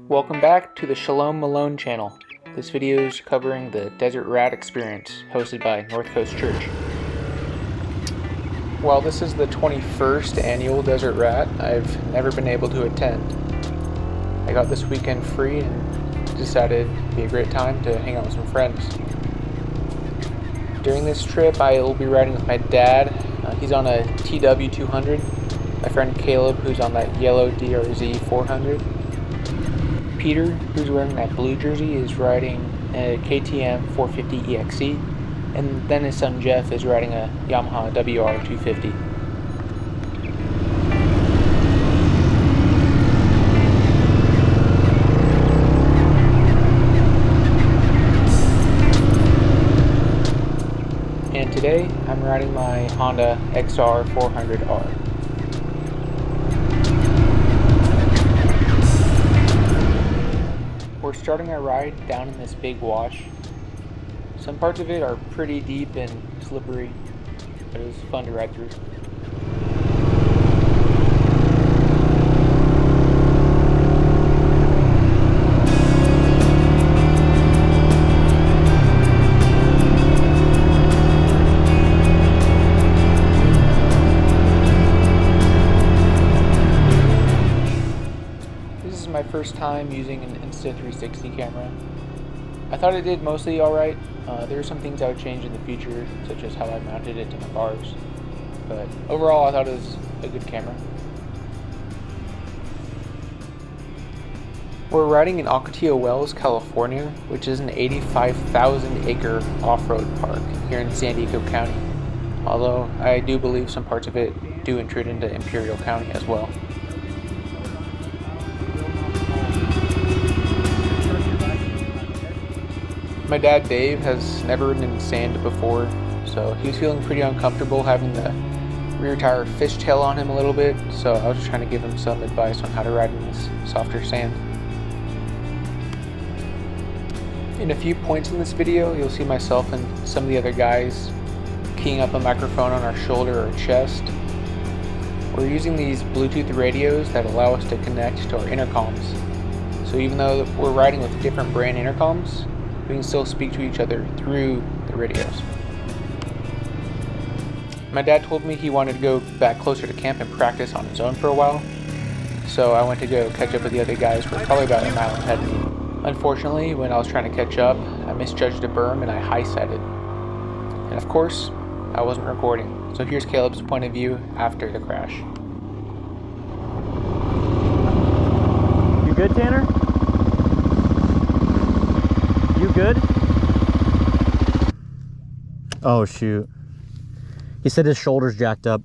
Welcome back to the Shalom Malone channel. This video is covering the Desert Rat Experience hosted by North Coast Church. While this is the 21st annual Desert Rat, I've never been able to attend. I got this weekend free and decided it'd be a great time to hang out with some friends. During this trip, I will be riding with my dad. He's on a TW200. My friend Caleb, who's on that yellow DR-Z400. Peter, who's wearing that blue jersey, is riding a KTM 450 EXE, and then his son Jeff is riding a Yamaha WR250. And today, I'm riding my Honda XR400R. We're starting our ride down in this big wash. Some parts of it are pretty deep and slippery, but it was fun to ride through. This is my first time using an Insta360 camera. I thought it did mostly alright. There are some things I would change in the future, such as how I mounted it to my bars. But overall, I thought it was a good camera. We're riding in Ocotillo Wells, California, which is an 85,000 acre off-road park here in San Diego County. Although I do believe some parts of it do intrude into Imperial County as well. My dad, Dave, has never ridden in sand before, so he was feeling pretty uncomfortable having the rear tire fishtail on him a little bit, so I was just trying to give him some advice on how to ride in this softer sand. In a few points in this video, you'll see myself and some of the other guys keying up a microphone on our shoulder or chest. We're using these Bluetooth radios that allow us to connect to our intercoms, so even though we're riding with different brand intercoms, we can still speak to each other through the radios. My dad told me he wanted to go back closer to camp and practice on his own for a while, so I went to go catch up with the other guys who were probably about a mile ahead of me. Unfortunately, when I was trying to catch up, I misjudged a berm and I high-sided. And of course, I wasn't recording, so here's Caleb's point of view after the crash. You good, Tanner? You good? Oh shoot. He said his shoulder's jacked up.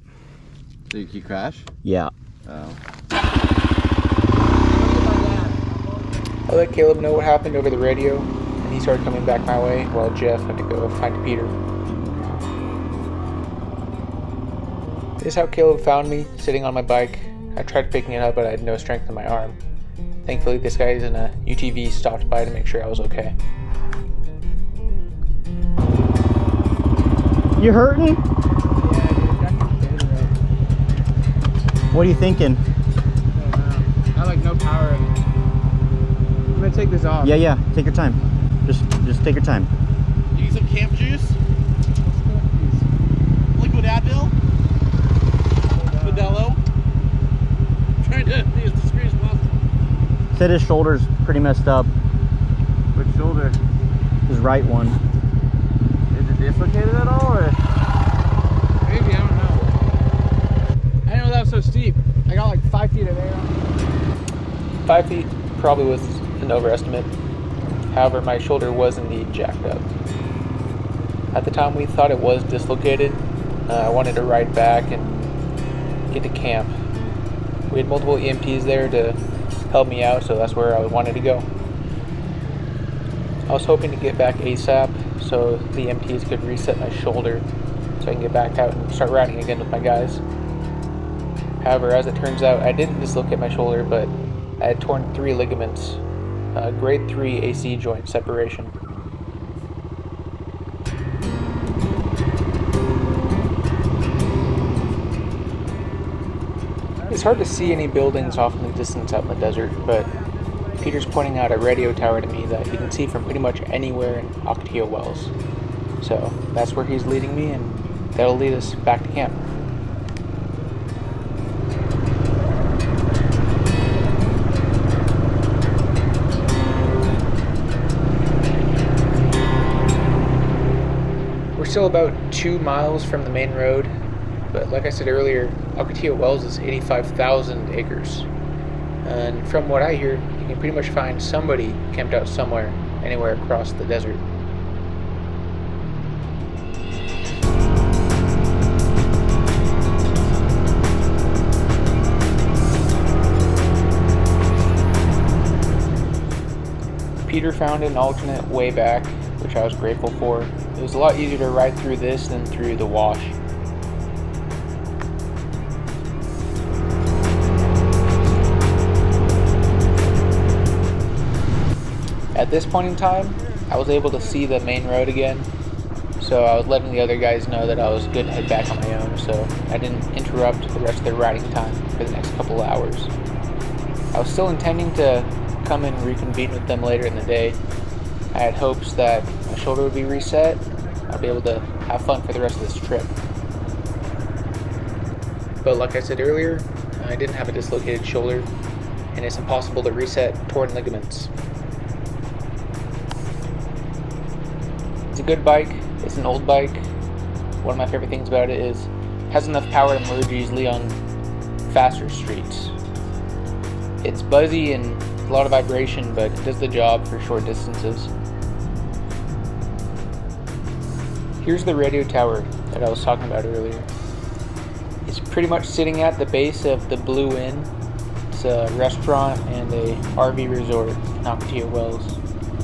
Did he crash? Yeah. Oh. I let Caleb know what happened over the radio, and he started coming back my way while Jeff had to go find Peter. This is how Caleb found me, sitting on my bike. I tried picking it up, but I had no strength in my arm. Thankfully, this guy in a UTV stopped by to make sure I was okay. You hurting? Yeah, dude, got your shit right. What are you thinking? I have like no power in it. I'm gonna take this off. Yeah, take your time. Just take your time. You need some camp juice? Liquid Advil? Modelo? I'm trying to be as discreet as possible. Said his shoulder's pretty messed up. Which shoulder? His right one. Is it dislocated at all, or? Maybe, I don't know. I didn't know that was so steep. I got like 5 feet of air on it. 5 feet probably was an overestimate. However, my shoulder was indeed jacked up. At the time we thought it was dislocated. I wanted to ride back and get to camp. We had multiple EMTs there to help me out, so that's where I wanted to go. I was hoping to get back ASAP so the EMTs could reset my shoulder so I can get back out and start riding again with my guys. However, as it turns out, I didn't dislocate my shoulder, but I had torn 3 ligaments, grade 3 AC joint separation. It's hard to see any buildings off in the distance out in the desert, but Peter's pointing out a radio tower to me that you can see from pretty much anywhere in Ocotillo Wells. So that's where he's leading me, and that'll lead us back to camp. We're still about 2 miles from the main road, but like I said earlier, Ocotillo Wells is 85,000 acres. And from what I hear, you can pretty much find somebody camped out somewhere, anywhere across the desert. Peter found an alternate way back, which I was grateful for. It was a lot easier to ride through this than through the wash. At this point in time, I was able to see the main road again, so I was letting the other guys know that I was good to head back on my own, so I didn't interrupt the rest of their riding time for the next couple of hours. I was still intending to come and reconvene with them later in the day. I had hopes that my shoulder would be reset. I'd be able to have fun for the rest of this trip. But like I said earlier, I didn't have a dislocated shoulder, and it's impossible to reset torn ligaments. It's a good bike. It's an old bike. One of my favorite things about it is it has enough power to merge easily on faster streets. It's buzzy and a lot of vibration, but it does the job for short distances. Here's the radio tower that I was talking about earlier. It's pretty much sitting at the base of the Blue Inn. It's a restaurant and a RV resort in Ocotillo Wells.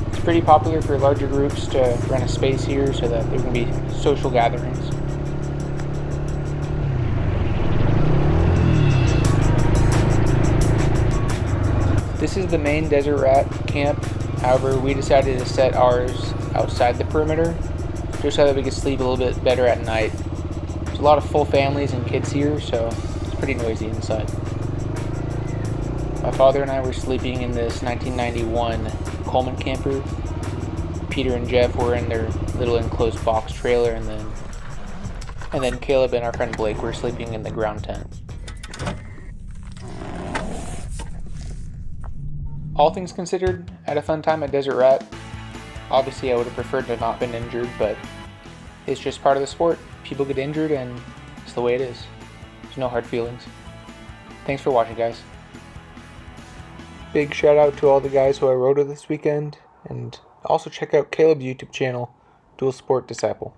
It's pretty popular for larger groups to rent a space here so that there can be social gatherings. This is the main Desert Rat camp. However, we decided to set ours outside the perimeter just so that we could sleep a little bit better at night. There's a lot of full families and kids here, so it's pretty noisy inside. My father and I were sleeping in this 1991 Coleman camper. Peter and Jeff were in their little enclosed box trailer, and then Caleb and our friend Blake were sleeping in the ground tent. All things considered, I had a fun time at Desert Rat. Obviously I would have preferred to have not been injured, but it's just part of the sport. People get injured and it's the way it is. There's no hard feelings. Thanks for watching, guys. Big shout out to all the guys who I rode with this weekend, and also check out Caleb's YouTube channel, Dual Sport Disciple.